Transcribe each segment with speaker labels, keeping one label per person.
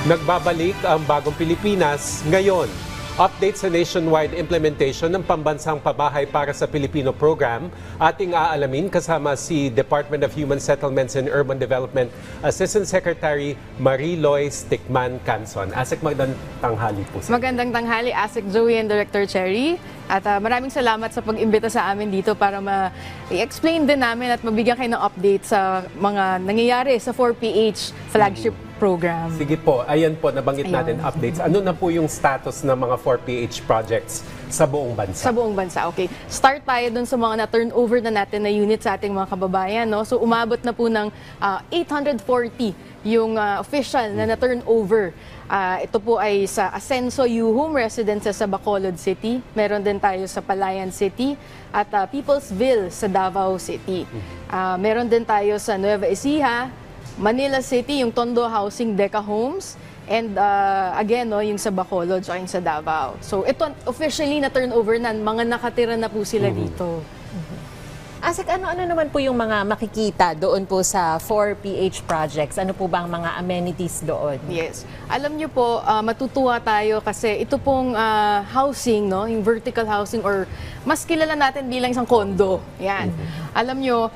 Speaker 1: Nagbabalik ang Bagong Pilipinas ngayon. Update sa nationwide implementation ng Pambansang Pabahay para sa Pilipino program. Ating aalamin kasama si Department of Human Settlements and Urban Development Assistant Secretary Marilois Tikman Canson. Asik, magandang tanghali po.
Speaker 2: Magandang tanghali, Asik Joey and Director Cherry. At maraming salamat sa pag-imbita sa amin dito para i-explain din namin at mabigyan kayo ng update sa mga nangyayari sa 4PH flagship program.
Speaker 1: Sige po, ayan po, nabanggit natin updates. Ano na po yung status ng mga 4PH projects sa buong bansa?
Speaker 2: Sa buong bansa, okay. Start tayo dun sa mga na-turnover na natin na unit sa ating mga kababayan. No? So umabot na po ng 840 yung official na na-turnover. Ito po ay sa Asenso U-Home Residences sa Bacolod City. Meron din tayo sa Palayan City at Peoplesville sa Davao City. Meron din tayo sa Nueva Ecija, Manila City, yung Tondo Housing Deca Homes, and again, no, yung sa Bacolod at yung sa Davao. So ito officially na turnover na, mga nakatira na po sila dito.
Speaker 3: Asik, ano-ano naman po yung mga makikita doon po sa 4PH projects? Ano po ba ang mga amenities doon?
Speaker 2: Yes. Alam niyo po, matutuwa tayo kasi ito pong housing, no, yung vertical housing or mas kilala natin bilang isang condo. Yan. Alam niyo,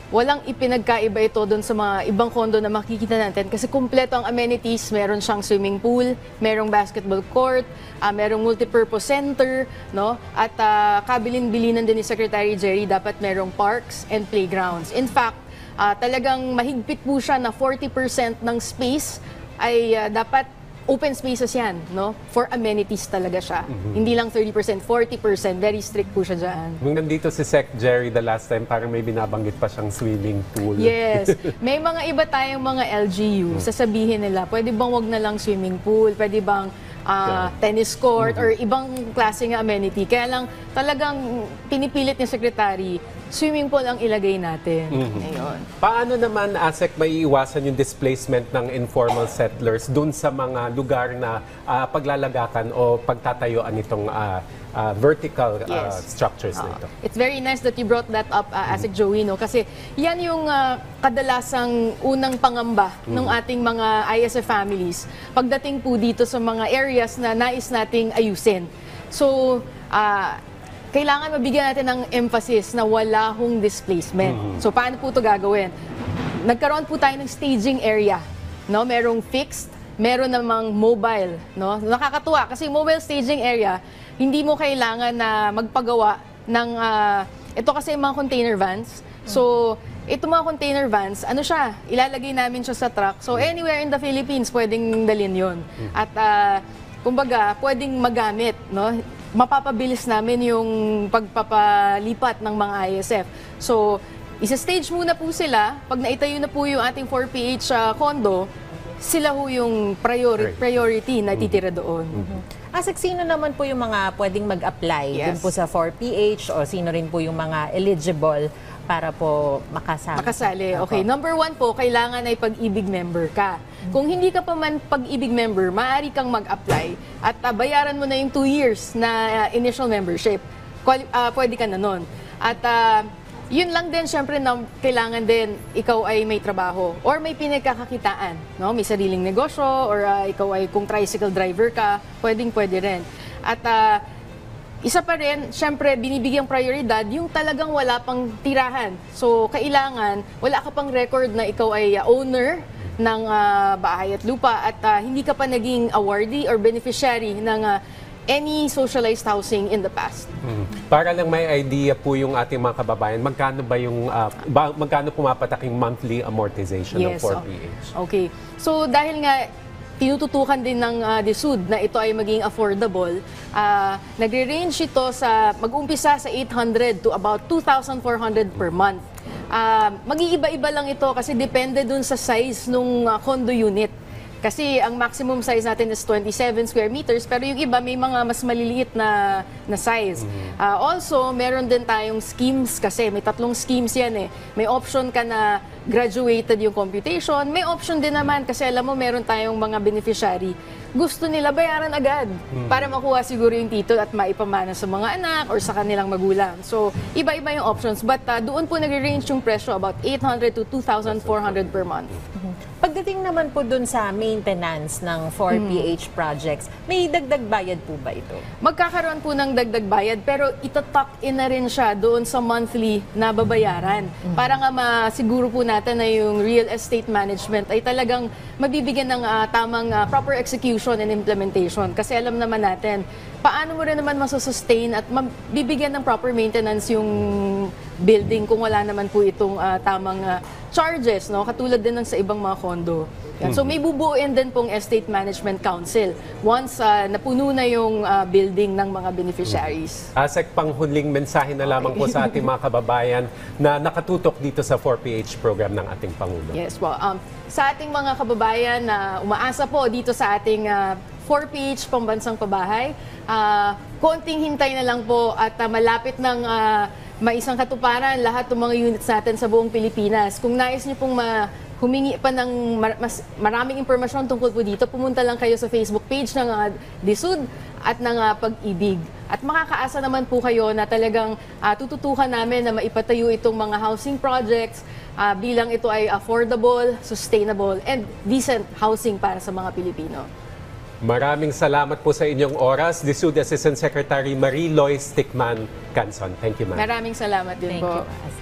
Speaker 2: walang ipinagkaiba ito doon sa mga ibang condo na makikita natin kasi kumpleto ang amenities. Meron siyang swimming pool, merong basketball court, merong multipurpose center, no? At kabilin-bilinan din ni Secretary Jerry, dapat merong parks and playgrounds. In fact, talagang mahigpit po siya na 40% ng space ay dapat open spaces yan, no? For amenities talaga siya. Hindi lang 30%, 40%. Very strict po siya dyan.
Speaker 1: Nung nandito si Sec Jerry the last time, parang may binabanggit pa siyang swimming pool.
Speaker 2: Yes. May mga iba tayong mga LGU. Sasabihin nila, pwede bang wag na lang swimming pool? Pwede bang tennis court or ibang klaseng amenity? Kaya lang talagang pinipilit ni Secretary, swimming pool ang ilagay natin. Ngayon.
Speaker 1: Paano naman, Asek, maiiwasan yung displacement ng informal settlers dun sa mga lugar na paglalagakan o pagtatayuan nitong vertical structures na ito?
Speaker 2: It's very nice that you brought that up, Asik Joey, no? Kasi yan yung kadalasang unang pangamba ng ating mga ISF families pagdating po dito sa mga areas na nais nating ayusin. So, kailangan mabigyan natin ng emphasis na wala hong displacement. So, paano po ito gagawin? Nagkaroon po tayo ng staging area. No? Merong fixed, meron namang mobile. No? Nakakatuwa kasi mobile staging area, hindi mo kailangan na magpagawa ng, ito kasi yung mga container vans. So, ito mga container vans, ano siya, ilalagay namin siya sa truck. So, anywhere in the Philippines, pwedeng dalhin yon. At, kumbaga, pwedeng magamit, no? Mapapabilis namin yung pagpapalipat ng mga ISF. So, isa-stage muna po sila. Pag naitayo na po yung ating 4PH condo, sila ho yung priority na titira doon.
Speaker 3: Asik, sino naman po yung mga pwedeng mag-apply dun po sa 4PH o sino rin po yung mga eligible para po makasama?
Speaker 2: Makasali. Okay. Number 1 po, kailangan ay pag-ibig member ka. Kung hindi ka pa man pag-ibig member, maaari kang mag-apply at bayaran mo na yung 2 years na initial membership. Pwede ka na nun. At yun lang din, syempre, kailangan din ikaw ay may trabaho or may pinagkakakitaan. No? May sariling negosyo or ikaw ay kung tricycle driver ka, pwede rin. At isa pa rin, syempre, binibigyang prioridad yung talagang wala pang tirahan. So, kailangan, wala ka pang record na ikaw ay owner ng bahay at lupa at hindi ka pa naging awardee or beneficiary ng any socialized housing in the past.
Speaker 1: Para lang may idea po yung ating mga kababayan, magkano ba yung, magkano pumapatak yung monthly amortization ng 4PH?
Speaker 2: Okay. So, dahil nga, tinututukan din ng DSUD na ito ay maging affordable. Nagre-range ito sa, mag-umpisa sa 800 to about 2,400 per month. Mag-iiba-iba lang ito kasi depende dun sa size ng condo unit. Kasi ang maximum size natin is 27 square meters, pero yung iba may mga mas maliliit na size. Also, meron din tayong schemes kasi may 3 schemes yan eh. May option ka na graduated yung computation, may option din naman kasi alam mo meron tayong mga beneficiary. Gusto nila bayaran agad para makuha siguro yung tito at maipamana sa mga anak or sa kanilang magulang. So, iba-iba yung options but doon po nag-range yung presyo about 800 to 2,400 per month.
Speaker 3: Pagdating naman po dun sa maintenance ng 4PH projects, may dagdag bayad po ba ito?
Speaker 2: Magkakaroon po ng dagdag bayad pero itutuck in na rin siya doon sa monthly na babayaran. Para nga masiguro po natin na yung real estate management ay talagang mabibigyan ng tamang proper execution and implementation. Kasi alam naman natin, paano mo rin naman masusustain at mabibigyan ng proper maintenance yung building kung wala naman po itong tamang charges, no? Katulad din ng sa ibang mga condo. Yan. So may bubuuin din pong Estate Management Council once napuno na yung building ng mga beneficiaries.
Speaker 1: Asek, panghuling mensahe na lamang po sa ating mga kababayan na nakatutok dito sa 4PH program ng ating Pangulo.
Speaker 2: Yes, well, sa ating mga kababayan na umaasa po dito sa ating 4PH Pambansang Pabahay, konting hintay na lang po at malapit ng maisang katuparan lahat ng mga units natin sa buong Pilipinas. Kung nais niyo pong humingi pa ng mas maraming impormasyon tungkol po dito, pumunta lang kayo sa Facebook page ng DSUD at ng Pag-ibig. At makakaasa naman po kayo na talagang tututukan namin na maipatayo itong mga housing projects bilang ito ay affordable, sustainable, and decent housing para sa mga Pilipino.
Speaker 1: Maraming salamat po sa inyong oras. DSUD Assistant Secretary Marie Lois Ticman Canson. Thank you, ma'am.
Speaker 2: Maraming salamat din
Speaker 3: Thank
Speaker 2: po.
Speaker 3: you.